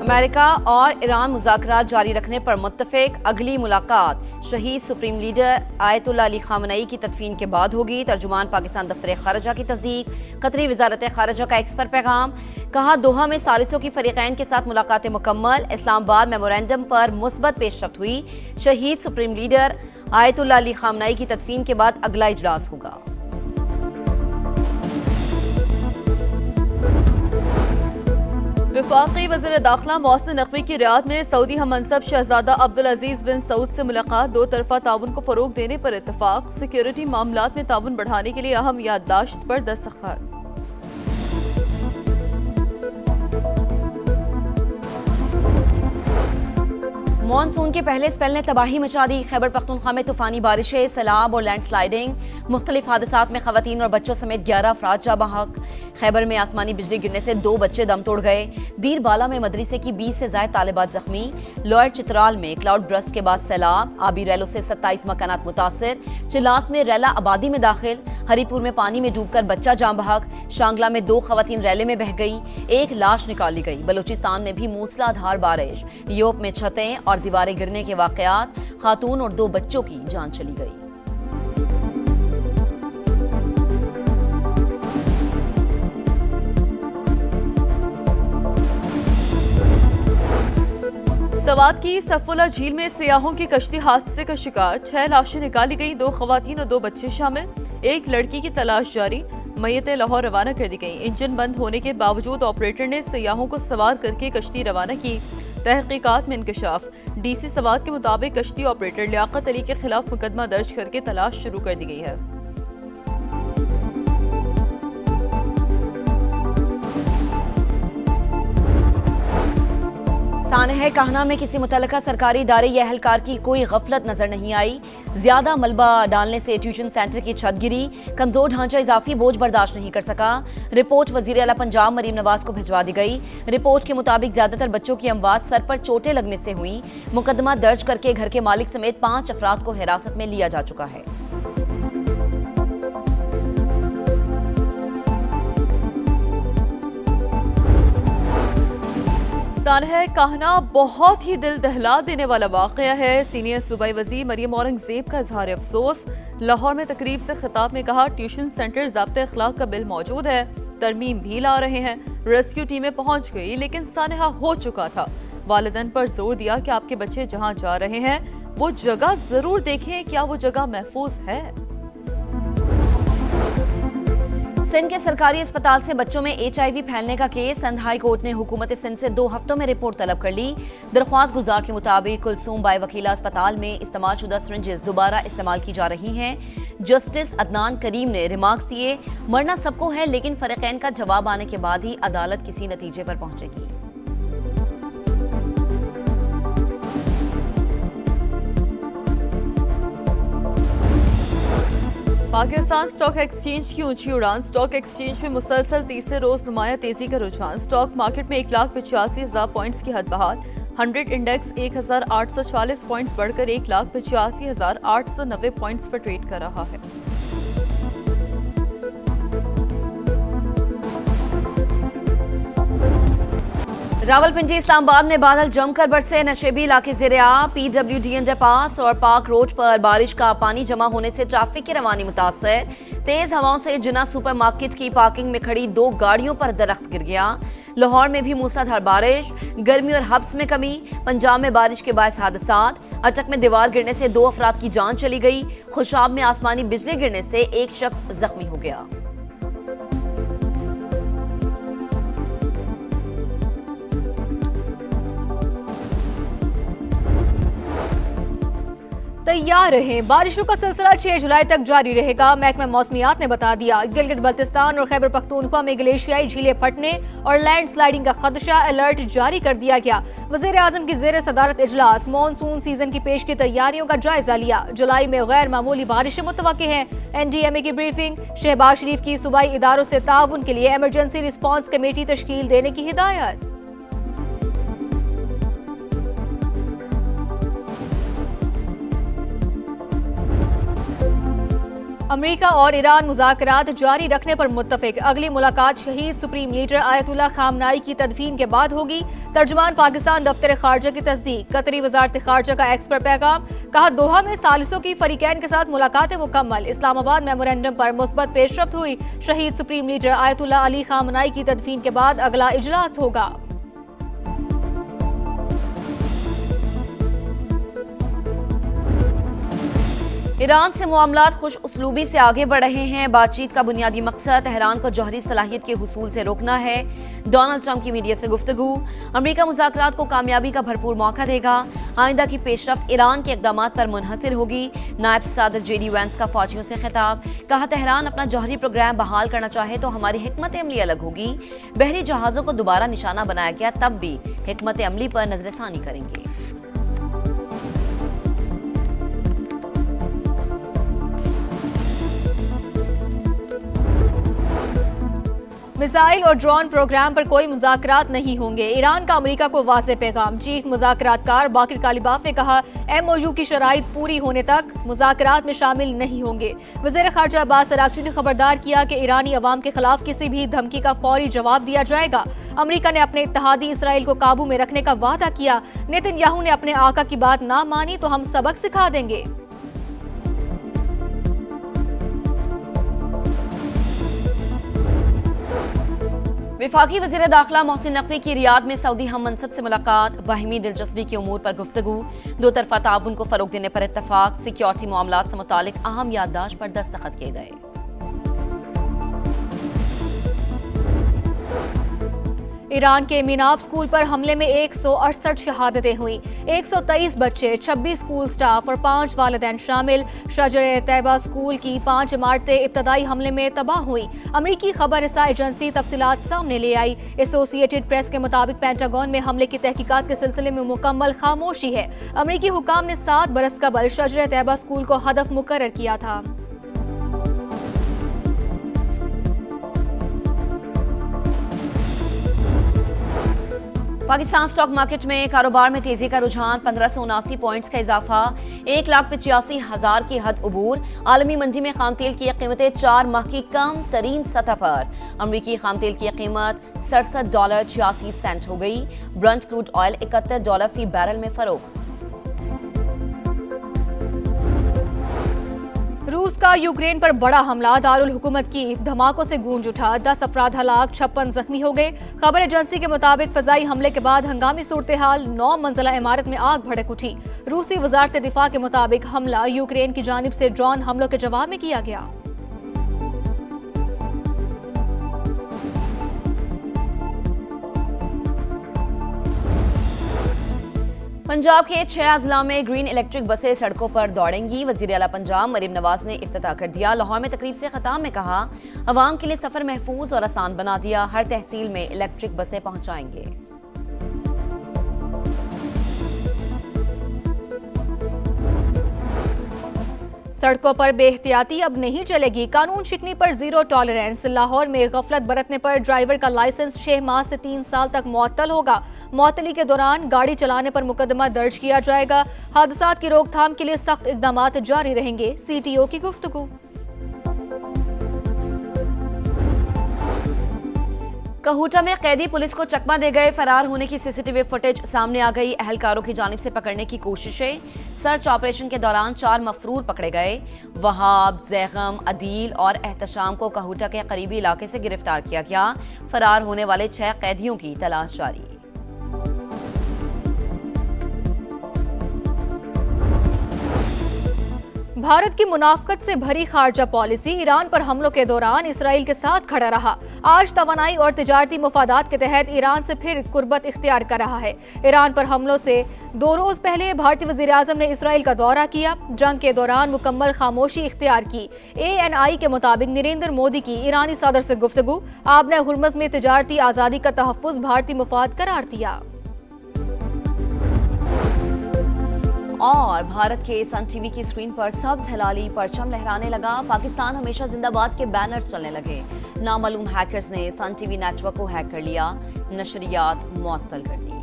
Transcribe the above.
America और Iran मुज़ाकरात जारी रखने पर मुत्तफिक। अगली मुलाकात शहीद सुप्रीम लीडर आयतुल्लाह अली खामनई की तदफीन के बाद होगी। तर्जुमान पाकिस्तान दफ्तर खारजा की तस्दीक। कतरी वजारत खारजा का एक्स पर पैगाम। कहा दोहा में सालिसों की फरीकैन के साथ मुलाकातें मुकम्मल। इस्लामाबाद मेमोरेंडम पर मुस्बत पेशरफ्त हुई। शहीद सुप्रीम लीडर आयतुल्लाह अली खामनई की तदफीन के बाद अगला इजलास होगा। वफाकी वज़ीर दाखिला मोहसिन नकवी की रियाद में सऊदी हममनसब शहजादा अब्दुल अजीज बिन सऊद से मुलाकात। दो तरफा ताउन को फरोग देने पर इत्तफाक। सिक्योरिटी मामलात में ताउन बढ़ाने के लिए अहम याददाश्त पर दस्तखत। मॉनसून के पहले स्पेल ने तबाही मचा दी। खैबर पख्तूनख्वा में तूफानी बारिशें, सैलाब और लैंडस्लाइडिंग। मुख्तलिफ हादसात में खवातीन और बच्चों समेत 11 अफराद जा बहक। खैबर में आसमानी बिजली गिरने से 2 बच्चे दम तोड़ गए। दीर बाला में मदरसे की 20 से ज्यादा तालिबात जख्मी। लॉयर चित्राल में क्लाउड ब्रस्ट के बाद सैलाब। आबी रैलों से 27 मकानात मुतासिर। चिलास में रैला आबादी में दाखिल। हरीपुर में पानी में डूबकर बच्चा जाँ बहक। शांगला में 2 खवातीन रैले में बह गई। 1 लाश निकाली गई। बलूचिस्तान में भी मूसलाधार बारिश। यूरोप में छतें और दीवारें गिरने के वाकयात। खातून और 2 बच्चों की जान चली गई। सवात की सफुला झील में सियाहों की कश्ती हादसे का शिकार। 6 लाशें निकाली गई। 2 खवातीन और 2 बच्चे शामिल। 1 लड़की की तलाश जारी। मैयतें लाहौर रवाना कर दी गई। इंजन बंद होने के बावजूद ऑपरेटर ने सियाहों को सवार करके कश्ती रवाना की। तहकीकात में इंकशाफ। डीसी सवात के मुताबिक कश्ती ऑपरेटर लियाकत अली के खिलाफ मुकदमा दर्ज करके तलाश शुरू कर दी गई है। सानह कहना में किसी मुतल्लिका सरकारी इदारे या एहलकार की कोई गफलत नजर नहीं आई। ज्यादा मलबा डालने से ट्यूशन सेंटर की छत गिरी। कमजोर ढांचा इजाफी बोझ बर्दाश्त नहीं कर सका। रिपोर्ट वजीर आला पंजाब मरीम नवाज को भिजवा दी गई। रिपोर्ट के मुताबिक ज्यादातर बच्चों की अमवात सर पर चोटें लगने से हुई। मुकदमा दर्ज करके घर के मालिक समेत 5 अफराद को हिरासत में लिया जा चुका है। सानह कहना बहुत ही दिल दहला देने वाला वाकया है। सीनियर सूबाई वजीर मरियम औरंगजेब का इजहार अफसोस। लाहौर में तकरीब से खिताब में कहा ट्यूशन सेंटर ज़ाब्ते अखलाक का बिल मौजूद है, तरमीम भी ला रहे हैं। रेस्क्यू टीमें पहुंच गई लेकिन सानहा हो चुका था। वालिदैन पर जोर दिया कि आपके बच्चे जहां जा रहे हैं वो जगह जरूर देखें, क्या वो जगह महफूज है। सिंध के सरकारी अस्पताल से बच्चों में HIV फैलने का केस। सिंध हाई कोर्ट ने हुकूमत सिंध से 2 हफ्तों में रिपोर्ट तलब कर ली। दरख्वास्त गुजार के मुताबिक कुलसूम बाई वकीला अस्पताल में इस्तेमाल शुदा सिरिंजेस दोबारा इस्तेमाल की जा रही हैं। जस्टिस अदनान करीम ने रिमार्क्स दिए, मरना सबको है लेकिन फरीकैन का जवाब आने के बाद ही अदालत किसी नतीजे पर पहुंचेगी। पाकिस्तान स्टॉक एक्सचेंज की ऊंची उड़ान। स्टॉक एक्सचेंज में मुसलसल तीसरे रोज नुमाया तेजी का रुझान। स्टॉक मार्केट में 1,85,000 पॉइंट्स की हद बहाल। 100 इंडेक्स 1,840 पॉइंट्स बढ़कर 1,85,890 पॉइंट्स पर ट्रेड कर रहा है। रावलपिंडी इस्लामाबाद में बादल जमकर बरसे। नशेबी इलाके ज़ेरे-आब। PWD अंडरपास और पार्क रोड पर बारिश का पानी जमा होने से ट्रैफिक की रवानी मुतासर। तेज हवाओं से जिन्ना सुपरमार्केट की पार्किंग में खड़ी 2 गाड़ियों पर दरख्त गिर गया। लाहौर में भी मूसलाधार बारिश। गर्मी और हब्स में कमी। पंजाब में बारिश के बायस हादसात। अटक में दीवार गिरने से 2 अफराद की जान चली गई। खुशाब में आसमानी बिजली गिरने से 1 शख्स जख्मी हो गया। तैयार रहें, बारिशों का सिलसिला 6 जुलाई तक जारी रहेगा। महकमा मौसमियात ने बता दिया गिलगित बल्तिस्तान और खैबर पख्तूनख्वा में ग्लेशियाई झीलें फटने और लैंड स्लाइडिंग का खदशा। अलर्ट जारी कर दिया गया। वजीर आजम की जेर सदारत इजलास। मॉनसून सीजन की पेश की तैयारियों का जायजा लिया। जुलाई में गैर मामूली बारिशें मुतवक्के हैं। NDMA की ब्रीफिंग। शहबाज शरीफ की सूबाई इदारों से ताउन के लिए इमरजेंसी रिस्पॉन्स कमेटी तश्कील देने की हिदायत। अमेरिका और ईरान मुज़ाकरात जारी रखने पर मुत्तफिक। अगली मुलाकात शहीद सुप्रीम लीडर आयतुल्लाह खामनाई की तदफीन के बाद होगी। तर्जुमान पाकिस्तान दफ्तर खारजा की तस्दीक। कतरी वजारत खारजा का एक्स पर पैगाम, कहा दोहा में सालिसों की फरीकैन के साथ मुलाकातें मुकम्मल। इस्लामाबाद मेमोरेंडम पर मुस्बत पेशरफ्त हुई। शहीद सुप्रीम लीडर आयतुल्लाह अली खामनाई की तदफीन के बाद अगला इजलास होगा। ईरान से मामलात खुश उसलूबी से आगे बढ़ रहे हैं। बातचीत का बुनियादी मकसद तेहरान को जौहरी सलाहियत के हुसूल से रोकना है। डोनाल्ड ट्रंप की मीडिया से गुफ्तगू। अमेरिका मुज़ाकरात को कामयाबी का भरपूर मौका देगा। आइंदा की पेशरफ्त ईरान के इक़दामात पर मुनहसर होगी। नायब सदर JD वैंस का फौजियों से खिताब, कहा तेहरान अपना जौहरी प्रोग्राम बहाल करना चाहे तो हमारी हिकमत अमली अलग होगी। बहरी जहाज़ों को दोबारा निशाना बनाया गया, तब भी हिकमत अमली पर नजरसानी करेंगे। मिसाइल और ड्रोन प्रोग्राम पर कोई मुज़ाकरात नहीं होंगे। ईरान का अमेरिका को वाज़ेह पैगाम। चीफ मुज़ाकरातकार बाकिर कालिबाफ ने कहा MOU की शराइत पूरी होने तक मुज़ाकरात में शामिल नहीं होंगे। वज़ीर ख़ारजा अब्बास अराग़ची ने खबरदार किया कि ईरानी अवाम के खिलाफ किसी भी धमकी का फौरी जवाब दिया जाएगा। अमेरिका ने अपने इत्तेहादी इसराइल को काबू में रखने का वादा किया। नेतन्याहू ने अपने आका की बात ना मानी तो हम सबक सिखा देंगे। वफाकी वज़ीर दाखिला मोहसिन नकवी की रियाद में सऊदी हम मनसब से मुलाकात। बाहिमी दिलचस्पी के उमूर पर गुफ्तगू। दो तरफा ताउन को फरोग देने पर इत्तफाक। सिक्योरिटी मामलात से मुतालिक अहम याददाश्त पर दस्तखत किए गए। ईरान के मीनाब स्कूल पर हमले में 168 शहादतें हुई। 123 बच्चे, 26 स्कूल स्टाफ और 5 वालिदैन शामिल। शजर-ए-तैयबा स्कूल की 5 इमारतें इब्तदाई हमले में तबाह हुई। अमरीकी खबर रसा एजेंसी तफसीलात सामने ले आई। एसोसिएटेड प्रेस के मुताबिक पेंटागन में हमले की तहकीकात के सिलसिले में मुकम्मल खामोशी है। अमरीकी हुकाम ने 7 बरस कबल शजर-ए-तैयबा स्कूल को हदफ मुकर्रर किया था। पाकिस्तान स्टॉक मार्केट में कारोबार में तेजी का रुझान। 1579 पॉइंट्स का इजाफा। 1,85,000 की हद उबूर। आलमी मंडी में खाम तेल की कीमतें 4 माह की कम तरीन सतह पर। अमरीकी खाम तेल की कीमत $67.86 हो गई। ब्रंट क्रूड ऑयल $71 फी बैरल में फरोख्त। रूस का यूक्रेन पर बड़ा हमला। दारुल हुकूमत की धमाकों से गूंज उठा। 10 अफराद हलाक, 56 जख्मी हो गए। खबर एजेंसी के मुताबिक फजाई हमले के बाद हंगामी सूरत हाल। 9 मंजिला इमारत में आग भड़क उठी। रूसी वजारत दिफा के मुताबिक हमला यूक्रेन की जानिब से ड्रोन हमलों के जवाब में किया गया। पंजाब के 6 अजला में ग्रीन इलेक्ट्रिक बसें सड़कों पर दौड़ेंगी। वजीर आला पंजाब मरीम नवाज ने इफ्तिताह कर दिया। लाहौर में तकरीब से खिताब में कहा अवाम के लिए सफर महफूज और आसान बना दिया। हर तहसील में इलेक्ट्रिक बसें पहुंचाएंगे। सड़कों पर बेहतियाती अब नहीं चलेगी। कानून शिकनी पर जीरो टॉलरेंस। लाहौर में गफलत बरतने पर ड्राइवर का लाइसेंस 6 माह से 3 साल तक मुअत्तल होगा। मुअत्तली के दौरान गाड़ी चलाने पर मुकदमा दर्ज किया जाएगा। हादसात की रोकथाम के लिए सख्त इकदामात जारी रहेंगे। CTO की गुफ्तगू। कहूटा में कैदी पुलिस को चकमा दे गए। फरार होने की CCTV फुटेज सामने आ गई। अहलकारों की जानिब से पकड़ने की कोशिशें। सर्च ऑपरेशन के दौरान 4 मफरूर पकड़े गए। वहाब, जैगम, अदील और एहतशाम को कहूटा के करीबी इलाके से गिरफ्तार किया गया। फरार होने वाले 6 कैदियों की तलाश जारी। भारत की मुनाफकत से भरी खारजा पॉलिसी। ईरान पर हमलों के दौरान इसराइल के साथ खड़ा रहा। आज तवानाई और तिजारती मुफादात के तहत ईरान से फिर कुर्बत इख्तियार कर रहा है। ईरान पर हमलों से 2 रोज पहले भारतीय वज़ीर आज़म ने इसराइल का दौरा किया। जंग के दौरान मुकम्मल खामोशी इख्तियार की। ANI के मुताबिक नरेंद्र मोदी की ईरानी सदर से गुफ्तगू। आपने हुर्मुज़ में तिजारती आज़ादी का तहफ़्फ़ुज़ भारतीय मुफाद करार दिया। और भारत के सन टीवी की स्क्रीन पर सब्ज हिलाली परचम लहराने लगा। पाकिस्तान हमेशा जिंदाबाद के बैनर्स चलने लगे। नामालूम हैकर्स ने सन टीवी नेटवर्क को हैक कर लिया। नशरियात मुअत्तल कर दी।